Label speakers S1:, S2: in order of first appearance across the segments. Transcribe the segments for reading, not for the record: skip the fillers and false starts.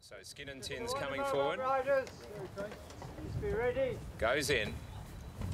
S1: So Skin and Tins coming forward. Be ready. Goes in.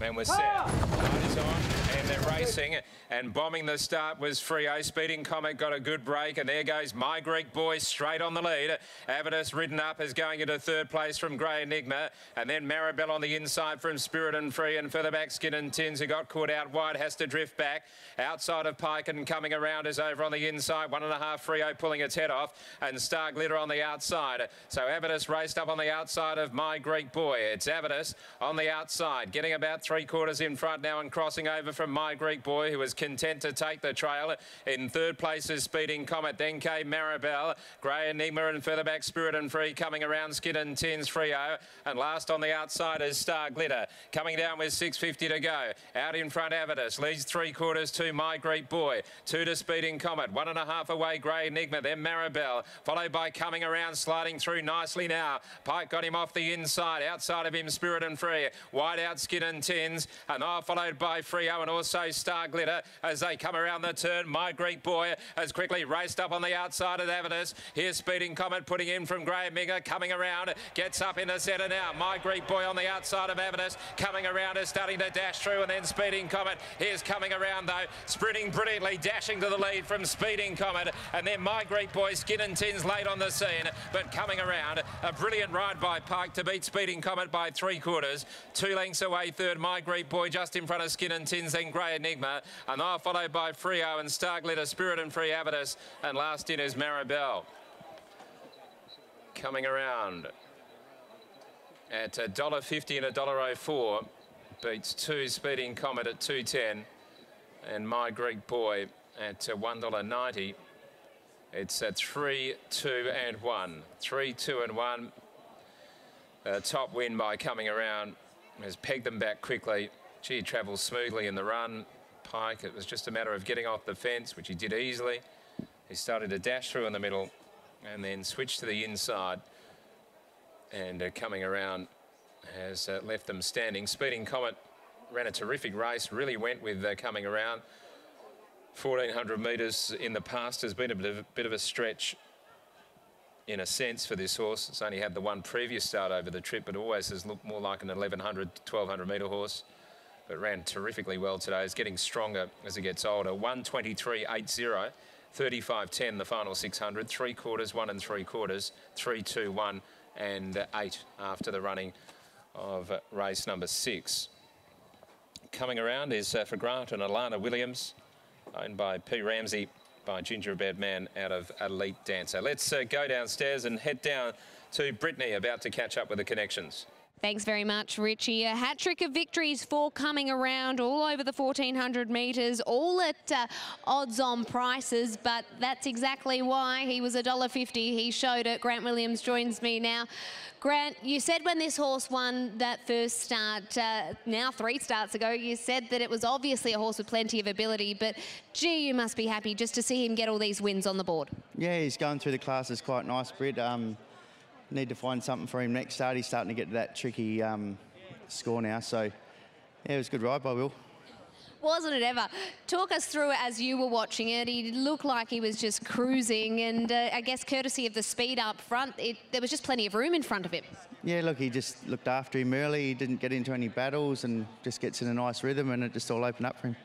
S1: And we're set. Light is on, and they're racing. And bombing the start was Freo. Speeding Comet got a good break, and there goes My Greek Boy straight on the lead. Avidus ridden up is going into third place from Grey Enigma, and then Maribel on the inside from Spirit and Free, and further back Skin and Tins, who got caught out wide, has to drift back. Outside of Pike and coming around is over on the inside. 1.5 Freo pulling its head off, and Star Glitter on the outside. So Avidus raced up on the outside of My Greek Boy. It's Avidus on the outside, getting about 3/4 in front now and crossing over from My Greek Boy, who was content to take the trail. In third place is Speeding Comet, then came Maribel, Grey Enigma, and further back Spirit and Free coming around Skin and Tins, Freo, and last on the outside is Star Glitter. Coming down with 6:50 to go. Out in front Avidus, leads 3/4 to My Greek Boy, 2 to Speeding Comet, 1.5 away Grey Enigma, then Maribel, followed by coming around, sliding through nicely now. Pike got him off the inside, outside of him Spirit and Free, wide out Skin and Tins, and followed by Freo and also Star Glitter as they come around the turn. My Greek Boy has quickly raced up on the outside of Avidus. Here's Speeding Comet putting in from Grey Enigma, coming around, gets up in the centre now. My Greek Boy on the outside of Avidus, coming around is starting to dash through, and then Speeding Comet is coming around though, sprinting brilliantly, dashing to the lead from Speeding Comet, and then My Greek Boy, Skin and Tins late on the scene, but coming around, a brilliant ride by Pike to beat Speeding Comet by 3/4. 2 lengths away third, My Greek Boy just in front of Skin and Tins, then Grey Enigma, and followed by Freo and Star Glitter, Spirit and Free, Avidus, and last in is Maribel. Coming around at $1.50 and $1.04, beats 2 Speeding Comet at $2.10, and My Greek Boy at $1.90. It's 3, 2 and 1. 3, 2 and 1. Top win by coming around. Has pegged them back quickly. Gee, travels smoothly in the run. Pike, it was just a matter of getting off the fence, which he did easily. He started to dash through in the middle and then switched to the inside, and coming around has left them standing. Speeding Comet ran a terrific race, really went with coming around. 1,400 metres in the past has been a bit of a stretch in a sense for this horse. It's only had the one previous start over the trip, but always has looked more like an 1,100, 1,200 metre horse. But ran terrifically well today. It's getting stronger as it gets older. 1:23.80, 35.10 the final 600, 3/4, 1 3/4, 3, 2, 1 and 8 after the running of race number 6. Coming around is for Grant and Alana Williams, owned by P. Ramsey, by Gingerbread Man out of Elite Dancer. Let's go downstairs and head down to Brittany, about to catch up with the connections.
S2: Thanks very much, Richie. A hat-trick of victories for coming around all over the 1,400 metres, all at odds-on prices, but that's exactly why he was $1.50. He showed it. Grant Williams joins me now. Grant, you said when this horse won that first start, now 3 starts ago, you said that it was obviously a horse with plenty of ability, but gee, you must be happy just to see him get all these wins on the board.
S3: Yeah, he's going through the classes quite nice, Britt. Need to find something for him next start. He's starting to get to that tricky score now. So, yeah, it was a good ride by Will.
S2: Wasn't it ever? Talk us through it as you were watching it. He looked like he was just cruising, and I guess courtesy of the speed up front, there was just plenty of room in front of him.
S3: Yeah, look, he just looked after him early. He didn't get into any battles and just gets in a nice rhythm, and it just all opened up for him.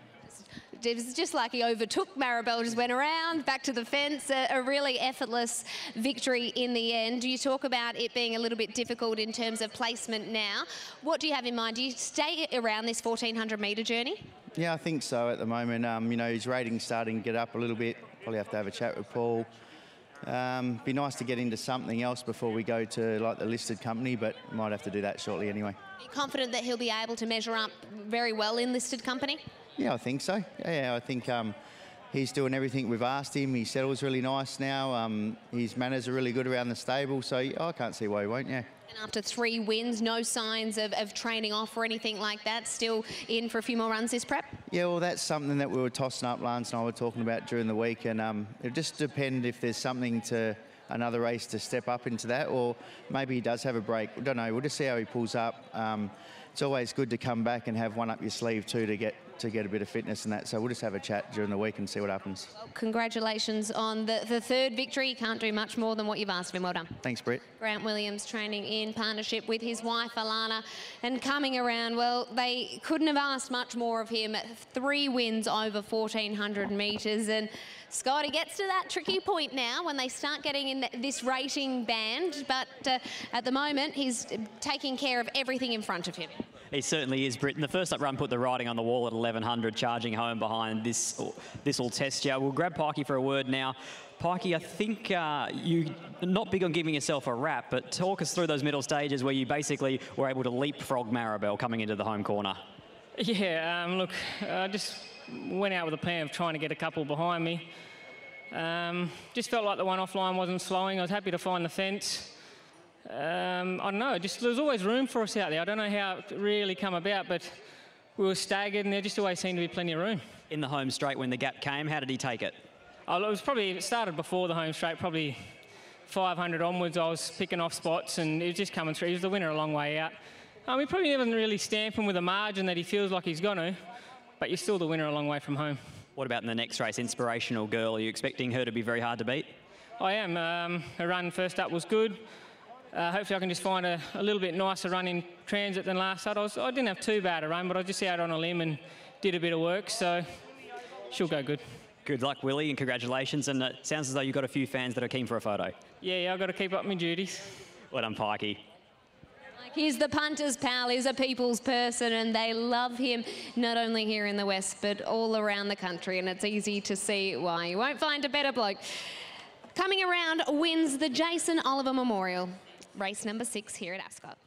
S2: It was just like he overtook Maribel, just went around, back to the fence, a really effortless victory in the end. You talk about it being a little bit difficult in terms of placement now. What do you have in mind? Do you stay around this 1,400 metre journey?
S3: Yeah, I think so at the moment. You know, his rating's starting to get up a little bit. Probably have to have a chat with Paul. Be nice to get into something else before we go to like the listed company, but might have to do that shortly anyway.
S2: Are you confident that he'll be able to measure up very well in listed company?
S3: Yeah, I think so. Yeah, I think he's doing everything we've asked him. He settles really nice now. His manners are really good around the stable, so I can't see why he won't, yeah.
S2: And after 3 wins, no signs of training off or anything like that, still in for a few more runs this prep?
S3: Yeah, well, that's something that we were tossing up, Lance and I were talking about during the week, and it just depends if there's something to another race to step up into that, or maybe he does have a break. We don't know. We'll just see how he pulls up. It's always good to come back and have one up your sleeve too, to get to get a bit of fitness and that. So we'll just have a chat during the week and see what happens.
S2: Well, congratulations on the third victory. You can't do much more than what you've asked of him. Well done.
S3: Thanks, Brett.
S2: Grant Williams training in partnership with his wife, Alana, and coming around, well, they couldn't have asked much more of him. 3 wins over 1,400 metres, and Scotty gets to that tricky point now when they start getting in this rating band, but at the moment, he's taking care of everything in front of him.
S4: He certainly is, Britt. And the first up run put the writing on the wall at 1,100, charging home behind this will test you. We'll grab Pikey for a word now. Pikey, I think you're not big on giving yourself a rap, but talk us through those middle stages where you basically were able to leapfrog Maribel coming into the home corner.
S5: Yeah, look, I just went out with a plan of trying to get a couple behind me. Just felt like the one offline wasn't slowing. I was happy to find the fence. I don't know, just there's always room for us out there. I don't know how it really come about, but we were staggered and there just always seemed to be plenty of room.
S4: In the home straight when the gap came, how did he take it?
S5: It started before the home straight, probably 500 onwards. I was picking off spots and it was just coming through. He was the winner a long way out. He probably never really stamp him with a margin that he feels like he's going to, but you're still the winner a long way from home.
S4: What about in the next race, Inspirational Girl? Are you expecting her to be very hard to beat?
S5: I am. Her run first up was good. Hopefully I can just find a little bit nicer run in transit than last start. I didn't have too bad a run, but I just out on a limb and did a bit of work, so she'll go good.
S4: Good luck, Willie, and congratulations. And it sounds as though you've got a few fans that are keen for a photo.
S5: Yeah, I've got to keep up my duties.
S4: Well done, Pikey.
S2: He's the punter's pal, he's a people's person, and they love him not only here in the West, but all around the country, and it's easy to see why. You won't find a better bloke. Coming around wins the Jason Oliver Memorial, race number 6 here at Ascot.